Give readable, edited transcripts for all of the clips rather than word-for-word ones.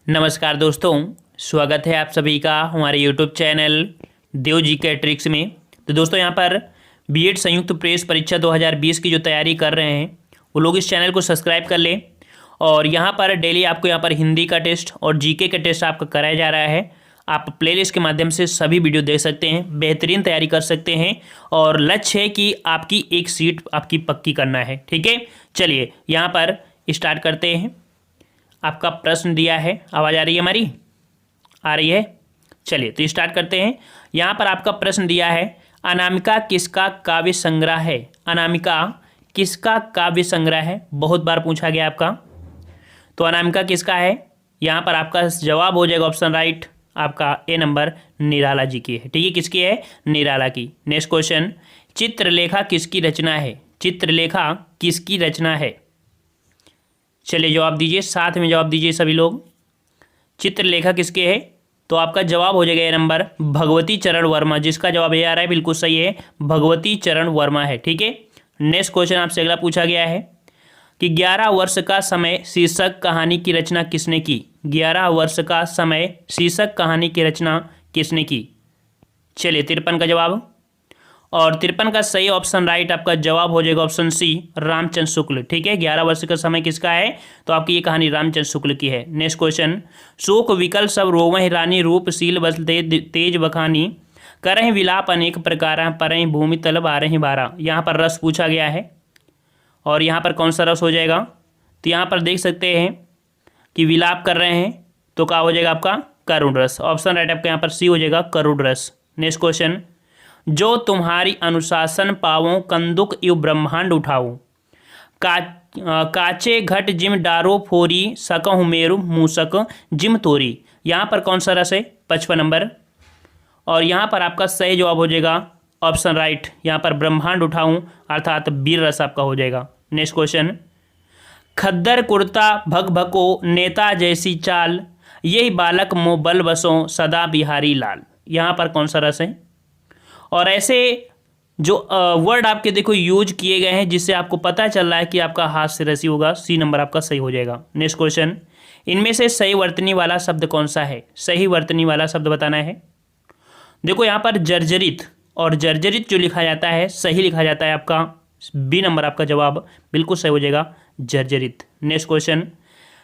नमस्कार दोस्तों, स्वागत है आप सभी का हमारे यूट्यूब चैनल देव जी के ट्रिक्स में। तो दोस्तों यहाँ पर बीएड संयुक्त प्रवेश परीक्षा 2020 की जो तैयारी कर रहे हैं वो लोग इस चैनल को सब्सक्राइब कर लें। और यहाँ पर डेली आपको यहाँ पर हिंदी का टेस्ट और जीके का टेस्ट आपका कराया जा रहा है। आप प्लेलिस्ट के माध्यम से सभी वीडियो देख सकते हैं, बेहतरीन तैयारी कर सकते हैं और लक्ष्य है कि आपकी एक सीट आपकी पक्की करना है। ठीक है, चलिए यहाँ पर स्टार्ट करते हैं। आपका प्रश्न दिया है, आवाज़ आ रही है हमारी? आ रही है। चलिए तो स्टार्ट करते हैं। यहाँ पर आपका प्रश्न दिया है, अनामिका किसका काव्य संग्रह है? अनामिका किसका काव्य संग्रह है? बहुत बार पूछा गया आपका। तो अनामिका किसका है? यहाँ पर आपका जवाब हो जाएगा ऑप्शन राइट, आपका ए नंबर निराला जी की है। ठीक है, किसकी है? निराला की। नेक्स्ट क्वेश्चन, चित्रलेखा किसकी रचना है? चित्रलेखा किसकी रचना है? चलिए जवाब दीजिए, साथ में जवाब दीजिए सभी लोग। चित्रलेखा किसके है? तो आपका जवाब हो जाएगा ए नंबर भगवती चरण वर्मा, जिसका जवाब ये आ रहा है बिल्कुल सही है, भगवती चरण वर्मा है। ठीक है, नेक्स्ट क्वेश्चन आपसे अगला पूछा गया है कि 11 वर्ष का समय शीर्षक कहानी की रचना किसने की? 11 वर्ष का समय शीर्षक कहानी की रचना किसने की? चलिए 53 का जवाब, और 53 का सही ऑप्शन राइट आपका जवाब हो जाएगा ऑप्शन सी, रामचंद्र शुक्ल। ठीक है, 11 वर्ष का समय किसका है? तो आपकी ये कहानी रामचंद्र शुक्ल की है। नेक्स्ट क्वेश्चन, शोक विकल सब रोवह रानी रूपशील बस तेज बखानी करह विलाप अनेक प्रकार परह भूमि तल बारह बारह। यहाँ पर रस पूछा गया है और यहाँ पर कौन सा रस हो जाएगा? तो यहाँ पर देख सकते हैं कि विलाप कर रहे हैं, तो क्या हो जाएगा आपका? करुण रस। ऑप्शन राइट आपका यहाँ पर सी हो जाएगा, करुण रस। नेक्स्ट क्वेश्चन, जो तुम्हारी अनुशासन पावों कंदुक यु ब्रह्मांड उठाओ काचे घट जिम डारो फोरी सकहु मेरु मूसक जिम तोरी। यहाँ पर कौन सा रस है? 55 नंबर। और यहाँ पर आपका सही जवाब हो जाएगा ऑप्शन राइट, यहाँ पर ब्रह्मांड उठाऊं अर्थात वीर रस आपका हो जाएगा। नेक्स्ट क्वेश्चन, खद्दर कुर्ता भग भको नेता जैसी चाल यही बालक मो बल बसों सदा बिहारी लाल। यहाँ पर कौन सा रस है? और ऐसे जो वर्ड आपके देखो यूज किए गए हैं जिससे आपको पता चल रहा है कि आपका हाथ से रसी होगा, सी नंबर आपका सही हो जाएगा। नेक्स्ट क्वेश्चन, इनमें से सही वर्तनी वाला शब्द कौन सा है? सही वर्तनी वाला शब्द बताना है। देखो यहाँ पर जर्जरित, और जर्जरित जो लिखा जाता है सही लिखा जाता है आपका बी नंबर, आपका जवाब बिल्कुल सही हो जाएगा, जर्जरित। नेक्स्ट क्वेश्चन,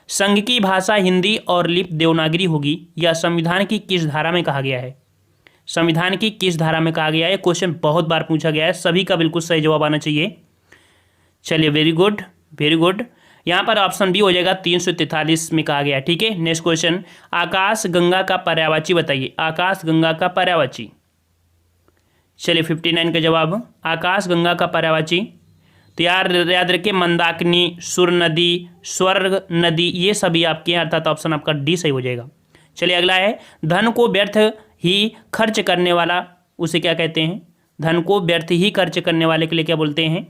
संघ की भाषा हिंदी और लिपि देवनागरी होगी, यह संविधान की किस धारा में कहा गया है? संविधान की किस धारा में कहा गया है? क्वेश्चन बहुत बार पूछा गया है, सभी का बिल्कुल सही जवाब आना चाहिए। चलिए वेरी गुड, वेरी गुड। यहाँ पर ऑप्शन बी हो जाएगा 343 में कहा गया है। ठीक है, नेक्स्ट क्वेश्चन, आकाश गंगा का पर्यायवाची बताइए। आकाश गंगा का पर्यायवाची, चलिए 59 का जवाब, आकाश गंगा का पर्यायवाची। तो याद रखिए मंदाकिनी, सुर नदी, स्वर्ग नदी, ये सभी आपके हैं, अर्थात ऑप्शन आपका डी सही हो जाएगा। चलिए अगला है, धन को व्यर्थ ही खर्च करने वाला उसे क्या कहते हैं? धन को व्यर्थ ही खर्च करने वाले के लिए क्या बोलते हैं?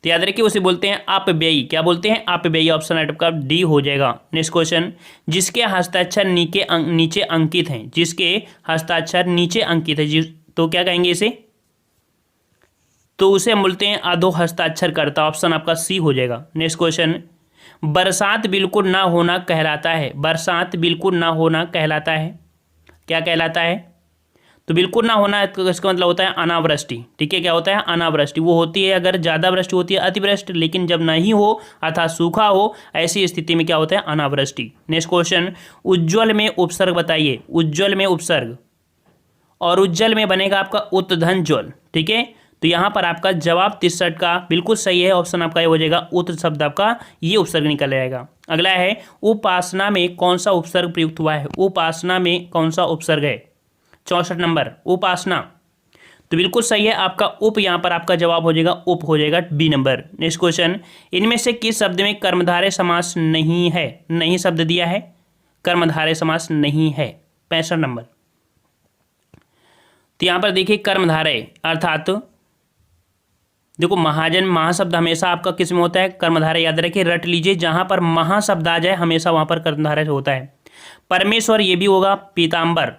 तो याद रखिए उसे बोलते हैं अपव्ययी। क्या बोलते हैं? अपव्ययी। ऑप्शन राइट आपका डी हो जाएगा। नेक्स्ट क्वेश्चन, जिसके हस्ताक्षर नीचे अंकित हैं, जिसके हस्ताक्षर नीचे अंकित है तो क्या कहेंगे इसे? तो उसे हम बोलते हैं अधो हस्ताक्षर करता। ऑप्शन आपका सी हो जाएगा। नेक्स्ट क्वेश्चन, बरसात बिल्कुल ना होना कहलाता है। बरसात बिल्कुल ना होना कहलाता है, क्या कहलाता है? तो बिल्कुल ना होना इसका मतलब होता है अनावृष्टि। ठीक है, क्या होता है? अनावृष्टि। वो होती है अगर ज़्यादा वृष्टि होती है अतिवृष्टि, लेकिन जब नहीं हो अर्थात सूखा हो, ऐसी स्थिति में क्या होता है? अनावृष्टि। नेक्स्ट क्वेश्चन, उज्ज्वल में उपसर्ग बताइए। उज्ज्वल में उपसर्ग, और उज्ज्वल में बनेगा आपका उत्धन ज्वल। ठीक है, तो यहाँ पर आपका जवाब 63 का बिल्कुल सही है, ऑप्शन आपका ये हो जाएगा, उत शब्द आपका ये उपसर्ग निकल जाएगा। अगला है, उपासना में कौन सा उपसर्ग प्रयुक्त हुआ है? उपासना में कौन सा उपसर्ग है? 64 नंबर, उपासना। तो बिल्कुल सही है आपका उप, यहाँ पर आपका जवाब हो जाएगा उप हो जाएगा बी नंबर। नेक्स्ट क्वेश्चन, इनमें से किस शब्द में कर्मधारय समास नहीं है? नहीं शब्द दिया है, कर्मधारय समास नहीं है। 65 नंबर। तो यहाँ पर देखिए कर्मधारय अर्थात देखो महाजन, महाशब्द हमेशा आपका किस में होता है? कर्मधारय। याद रखिए, रट लीजिए, जहां पर महाशब्द आ जाए हमेशा वहां पर कर्मधारय होता है। परमेश्वर ये भी होगा। पीतांबर,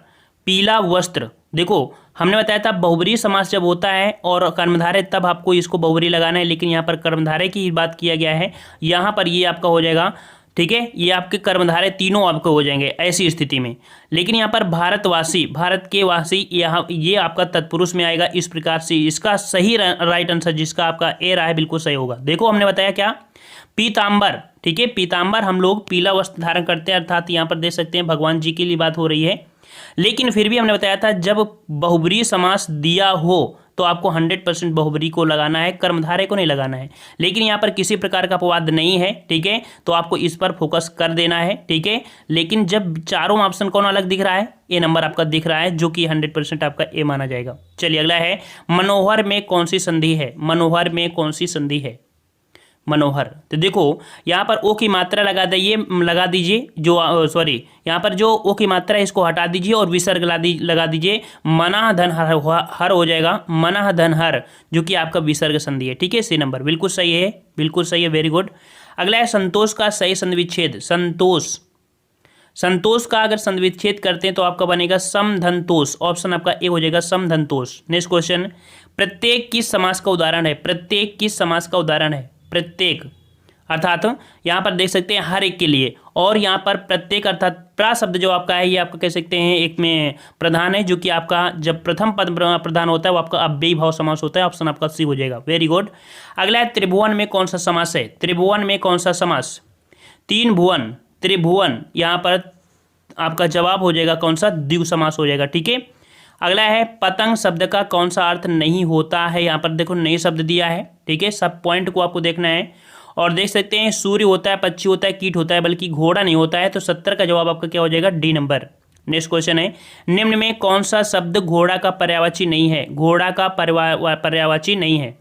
पीला वस्त्र। देखो हमने बताया था बहुब्रीहि समास जब होता है और कर्मधारय तब आपको इसको बहुब्रीहि लगाना है, लेकिन यहाँ पर कर्मधारय की बात किया गया है। यहाँ पर ये आपका हो जाएगा ठीक है, ये आपके कर्मधारय तीनों आपको हो जाएंगे ऐसी स्थिति में। लेकिन यहाँ पर भारतवासी, भारत के वासी, यहाँ ये आपका तत्पुरुष में आएगा। इस प्रकार से इसका सही राइट आंसर जिसका आपका ए रहा है बिल्कुल सही होगा। देखो हमने बताया क्या, पीताम्बर, ठीक है, पीताम्बर हम लोग पीला वस्त्र धारण करते हैं, अर्थात यहाँ पर देख सकते हैं भगवान जी के लिए बात हो रही है। लेकिन फिर भी हमने बताया था जब बहुब्रीहि समास दिया हो तो आपको 100% बहुब्रीहि को लगाना है, कर्मधारय को नहीं लगाना है। लेकिन यहाँ पर किसी प्रकार का अपवाद नहीं है, ठीक है, तो आपको इस पर फोकस कर देना है, ठीक है। लेकिन जब चारों ऑप्शन कौन अलग दिख रहा है, ए नंबर आपका दिख रहा है, जो कि 100% आपका ए माना जाएगा। चलिए अगला है, मनोहर में कौन सी संधि है, मनोहर में कौन सी संधि है, मनोहर। तो देखो यहाँ पर ओ की मात्रा लगा दीजिए जो सॉरी यहाँ पर जो ओ की मात्रा है इसको हटा दीजिए और विसर्ग लगा दीजिए, मनाह धन हर हो जाएगा, मनाह धन हर, जो कि आपका विसर्ग संधि है, ठीक है। सी नंबर बिल्कुल सही है, बिल्कुल सही है, वेरी गुड। अगला है संतोष का सही संधि विच्छेद, संतोष, संतोष का अगर संधि विच्छेद करते हैं तो आपका बनेगा समधनतोष, ऑप्शन आपका ए हो जाएगा समधनतोष। नेक्स्ट क्वेश्चन, प्रत्येक किस समास का उदाहरण है, प्रत्येक किस समास का उदाहरण है, प्रत्येक अर्थात यहाँ पर देख सकते हैं हर एक के लिए, और यहाँ पर प्रत्येक अर्थात प्रा शब्द जो आपका है ये आपका कह सकते हैं एक में प्रधान है, जो कि आपका जब प्रथम पद प्रधान होता है वो आपका अव्ययी भाव समास होता है, ऑप्शन आपका सी हो जाएगा, वेरी गुड। अगला है त्रिभुवन में कौन सा समास है, त्रिभुवन में कौन सा समास, तीन भुवन, त्रिभुवन, यहाँ पर आपका जवाब हो जाएगा कौन सा, द्विगु समास हो जाएगा, ठीक है। अगला है पतंग शब्द का कौन सा अर्थ नहीं होता है, यहाँ पर देखो नई शब्द दिया है, ठीक है, सब पॉइंट को आपको देखना है। और देख सकते हैं सूर्य होता है, पक्षी होता है, कीट होता है, बल्कि घोड़ा नहीं होता है, तो 70 का जवाब आपका क्या हो जाएगा, डी नंबर। नेक्स्ट क्वेश्चन है, निम्न में कौन सा शब्द घोड़ा का पर्यायवाची नहीं है, घोड़ा का पर्यायवाची नहीं है।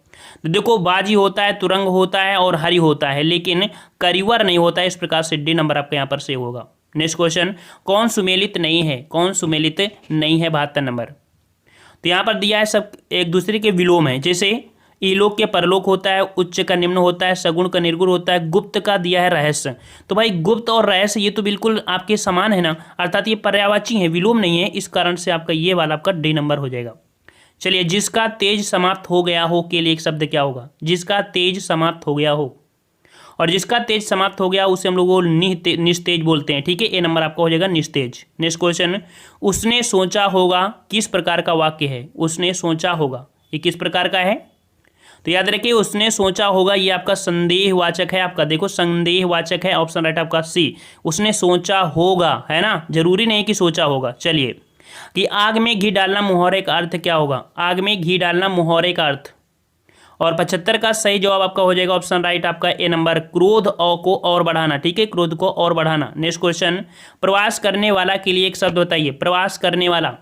तो देखो बाजी होता है, तुरंग होता है और हरि होता है, लेकिन करिवर नहीं होता है, इस प्रकार से डी नंबर आपका यहाँ पर सेव होगा। नेक्स्ट क्वेश्चन, कौन सुमेलित नहीं है, कौन सुमेलित नहीं है, 72 नंबर। तो यहाँ पर दिया है सब एक दूसरे के विलोम है, जैसे इलोक के परलोक होता है, उच्च का निम्न होता है, सगुण का निर्गुण होता है, गुप्त का दिया है रहस्य। तो भाई गुप्त और रहस्य ये तो बिल्कुल आपके समान है ना, अर्थात ये पर्यायवाची है, विलोम नहीं है, इस कारण से आपका ये वाला आपका डी नंबर हो जाएगा। चलिए, जिसका तेज समाप्त हो गया हो के लिए एक शब्द क्या होगा, जिसका तेज समाप्त हो गया हो, और जिसका तेज समाप्त हो गया उसे हम लोग निस्तेज बोलते हैं, ठीक है, ए नंबर आपका हो जाएगा निस्तेज। नेक्स्ट क्वेश्चन, उसने सोचा होगा किस प्रकार का वाक्य है, उसने सोचा होगा ये किस प्रकार का है, तो याद रखिए उसने सोचा होगा ये आपका संदेहवाचक है, आपका देखो संदेहवाचक है, ऑप्शन राइट आपका सी, उसने सोचा होगा, है ना, जरूरी नहीं कि सोचा होगा। चलिए, कि आग में घी डालना मुहावरे का अर्थ क्या होगा, आग में घी डालना मुहावरे का अर्थ, और 75 का सही जवाब आपका हो जाएगा ऑप्शन राइट आपका ए नंबर, क्रोध को और बढ़ाना, ठीक है, क्रोध को और बढ़ाना। नेक्स्ट क्वेश्चन, प्रवास करने वाला के लिए एक शब्द बताइए, प्रवास करने वाला,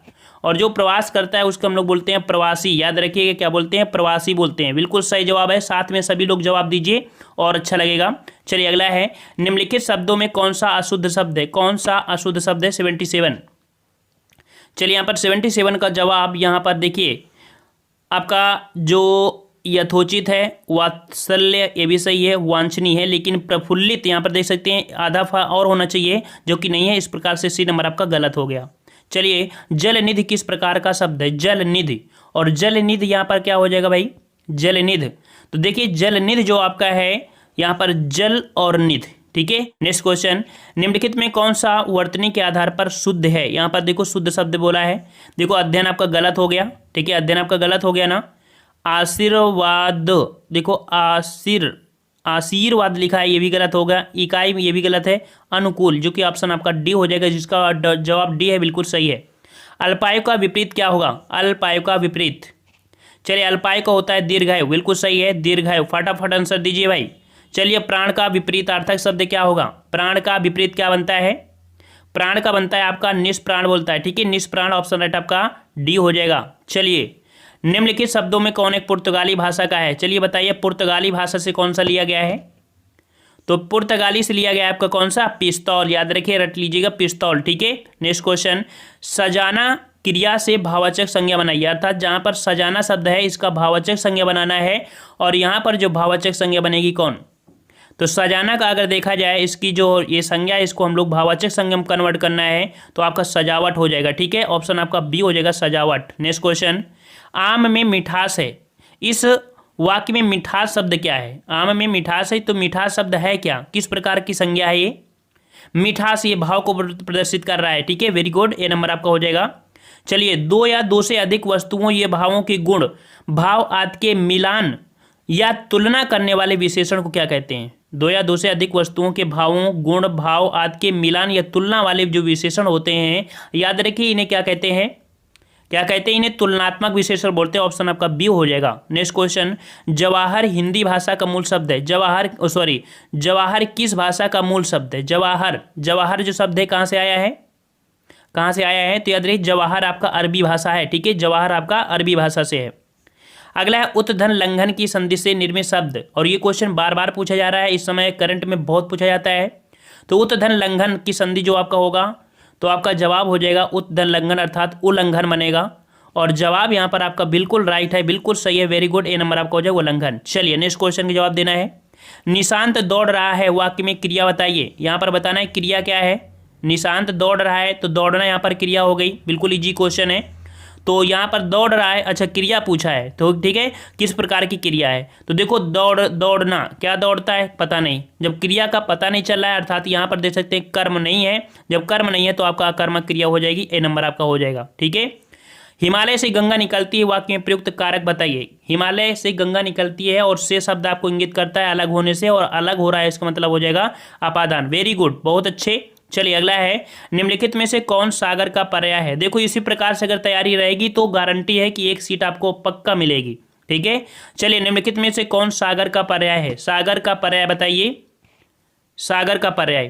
और जो प्रवास करता है उसको हम लोग बोलते हैं प्रवासी, याद रखिएगा क्या बोलते हैं, प्रवासी बोलते हैं, बिल्कुल सही जवाब है, साथ में सभी लोग जवाब दीजिए और अच्छा लगेगा। चलिए अगला है, निम्नलिखित शब्दों में कौन सा अशुद्ध शब्द है, कौन सा अशुद्ध शब्द है, 77। चलिए यहाँ पर 77 का जवाब यहाँ पर देखिए, आपका जो यथोचित है, वात्सल्य ये भी सही है, वांछनीय है, लेकिन प्रफुल्लित यहाँ पर देख सकते हैं आधा और होना चाहिए, जो कि नहीं है, इस प्रकार से सी नंबर आपका गलत हो गया। चलिए, जलनिधि किस प्रकार का शब्द है, जलनिधि, और जलनिधि यहाँ पर क्या हो जाएगा भाई, जलनिधि। तो देखिए जलनिधि जो आपका है यहाँ पर जल और निधि, ठीक है। नेक्स्ट क्वेश्चन, निम्नलिखित में कौन सा वर्तनी के आधार पर शुद्ध है, यहाँ पर देखो शुद्ध शब्द बोला है, देखो अध्ययन आपका गलत हो गया, ठीक है, अध्ययन आपका गलत हो गया ना, आशीर्वाद, देखो आशीर्वाद लिखा है, ये भी गलत होगा, इकाई ये भी गलत है, अनुकूल, जो कि ऑप्शन आपका डी हो जाएगा, जिसका जवाब डी है, बिल्कुल सही है। अल्पायु का विपरीत क्या होगा, अल्पायु का विपरीत, चलिए अल्पायु का होता है दीर्घायु, बिल्कुल सही है, दीर्घायु, फटाफट आंसर दीजिए भाई। चलिए, प्राण का विपरीतार्थक शब्द क्या होगा, प्राण का विपरीत क्या बनता है, प्राण का बनता है आपका निष्प्राण बोलता है, ठीक है, निष्प्राण, ऑप्शन राइट आपका डी हो जाएगा। चलिए, निम्नलिखित शब्दों में कौन एक पुर्तगाली भाषा का है, चलिए बताइए पुर्तगाली भाषा से कौन सा लिया गया है, तो पुर्तगाली से लिया गया है आपका कौन सा, पिस्तौल, याद रखिए रट लीजिएगा पिस्तौल, ठीक है। नेक्स्ट क्वेश्चन, सजाना क्रिया से भाववाचक संज्ञा बनाइए, अर्थात जहां पर सजाना शब्द है इसका भाववाचक संज्ञा बनाना है, और यहाँ पर जो भाववाचक संज्ञा बनेगी कौन, तो सजाना का अगर देखा जाए इसकी जो ये संज्ञा है इसको हम लोग भाववाचक संज्ञा में कन्वर्ट करना है, तो आपका सजावट हो जाएगा, ठीक है, ऑप्शन आपका बी हो जाएगा सजावट। नेक्स्ट क्वेश्चन, आम में मिठास है, इस वाक्य में मिठास शब्द क्या है? आम में मिठास है, तो मिठास शब्द है क्या, किस प्रकार की संज्ञा है ये? मिठास ये भाव को प्रदर्शित कर रहा है। ठीक है, वेरी गुड, ए नंबर आपका हो जाएगा। चलिए, दो या दो से अधिक वस्तुओं ये भावों के गुण, भाव आदि के मिलान या तुलना करने वाले विशेषण को क्या कहते हैं? दो या दो से अधिक वस्तुओं के भावों, गुण, भाव आदि के मिलान या तुलना वाले जो विशेषण होते हैं, याद रखिए इन्हें क्या कहते हैं? क्या कहते हैं? इन्हें तुलनात्मक विशेषण बोलते हैं। ऑप्शन आपका बी हो जाएगा। नेक्स्ट क्वेश्चन, जवाहर हिंदी भाषा का मूल शब्द है। जवाहर किस भाषा का मूल शब्द है? जवाहर जो शब्द है कहाँ से आया है? कहाँ से आया है? तो याद रखिए जवाहर आपका अरबी भाषा है। ठीक है, जवाहर आपका अरबी भाषा से है। अगला है उत्तधन लंघन की संधि से निर्मित शब्द, और ये क्वेश्चन बार बार पूछा जा रहा है, इस समय करंट में बहुत पूछा जाता है। तो उत्तधन लंघन की संधि जो आपका होगा, तो आपका जवाब हो जाएगा उत्तधन लंघन, अर्थात उल्लंघन बनेगा। और जवाब यहाँ पर आपका बिल्कुल राइट है, बिल्कुल सही है, वेरी गुड, ए नंबर आपका हो जाएगा उल्लंघन। चलिए नेक्स्ट क्वेश्चन का जवाब देना है। निशांत दौड़ रहा है, वाक्य में क्रिया बताइए। यहाँ पर बताना है क्रिया क्या है। निशांत दौड़ रहा है, तो दौड़ना यहाँ पर क्रिया हो गई, बिल्कुल इजी क्वेश्चन है। तो यहाँ पर दौड़ रहा है, अच्छा क्रिया पूछा है, तो ठीक है किस प्रकार की क्रिया है? तो देखो दौड़ना, क्या दौड़ता है पता नहीं, जब क्रिया का पता नहीं चल रहा है, अर्थात यहाँ पर देख सकते हैं कर्म नहीं है। जब कर्म नहीं है तो आपका अकर्मक क्रिया हो जाएगी, ए नंबर आपका हो जाएगा। ठीक है, हिमालय से गंगा निकलती है, वाक्य में प्रयुक्त कारक बताइए। हिमालय से गंगा निकलती है, और से शब्द आपको इंगित करता है अलग होने से, और अलग हो रहा है इसका मतलब हो जाएगा अपादान। वेरी गुड, बहुत अच्छे। चलिए अगला है, निम्नलिखित में से कौन सागर का पर्याय है? देखो इसी प्रकार से अगर तैयारी रहेगी तो गारंटी है कि एक सीट आपको पक्का मिलेगी। ठीक है, चलिए निम्नलिखित में से कौन सागर का पर्याय है? सागर का पर्याय बताइए, सागर का पर्याय।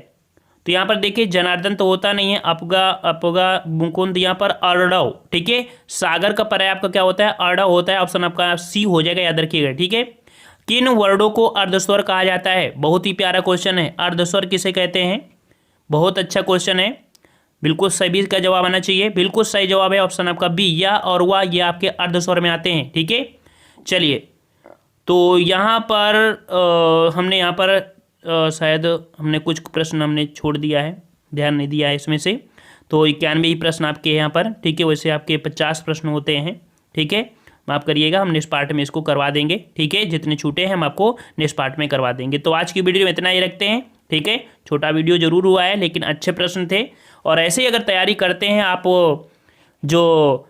तो यहाँ पर देखिए जनार्दन तो होता नहीं है, अपगा मुकुंद, यहाँ पर अर्णव। ठीक है, सागर का पर्याय आपका क्या होता है? अर्णव होता है। ऑप्शन आपका सी हो जाएगा, याद रखिएगा। ठीक है, किन वर्णों को अर्धस्वर कहा जाता है? बहुत ही प्यारा क्वेश्चन है, अर्धस्वर किसे कहते हैं? बहुत अच्छा क्वेश्चन है, बिल्कुल सभी का जवाब आना चाहिए। बिल्कुल सही जवाब है ऑप्शन आपका बी, या और वह, ये आपके अर्धस्वर में आते हैं। ठीक है, चलिए तो यहाँ पर हमने यहाँ पर शायद हमने कुछ प्रश्न हमने छोड़ दिया है, ध्यान नहीं दिया है इसमें से। तो 91 ही प्रश्न आपके यहाँ पर। ठीक है, वैसे आपके 50 प्रश्न होते हैं। ठीक है, माफ़ करिएगा, हम नेक्स्ट पार्ट में इसको करवा देंगे। ठीक है, जितने छूटे हैं हम आपको नेक्स्ट पार्ट में करवा देंगे। तो आज की वीडियो में इतना ही रखते हैं। ठीक है, छोटा वीडियो जरूर हुआ है, लेकिन अच्छे प्रश्न थे। और ऐसे ही अगर तैयारी करते हैं आप, जो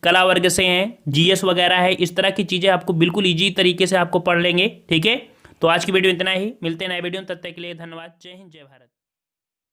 कला वर्ग से हैं, जीएस वगैरह है, इस तरह की चीज़ें आपको बिल्कुल ईजी तरीके से आपको पढ़ लेंगे। ठीक है, तो आज की वीडियो इतना ही, मिलते हैं नए वीडियो में, तब तक के लिए धन्यवाद। जय हिंद, जय भारत।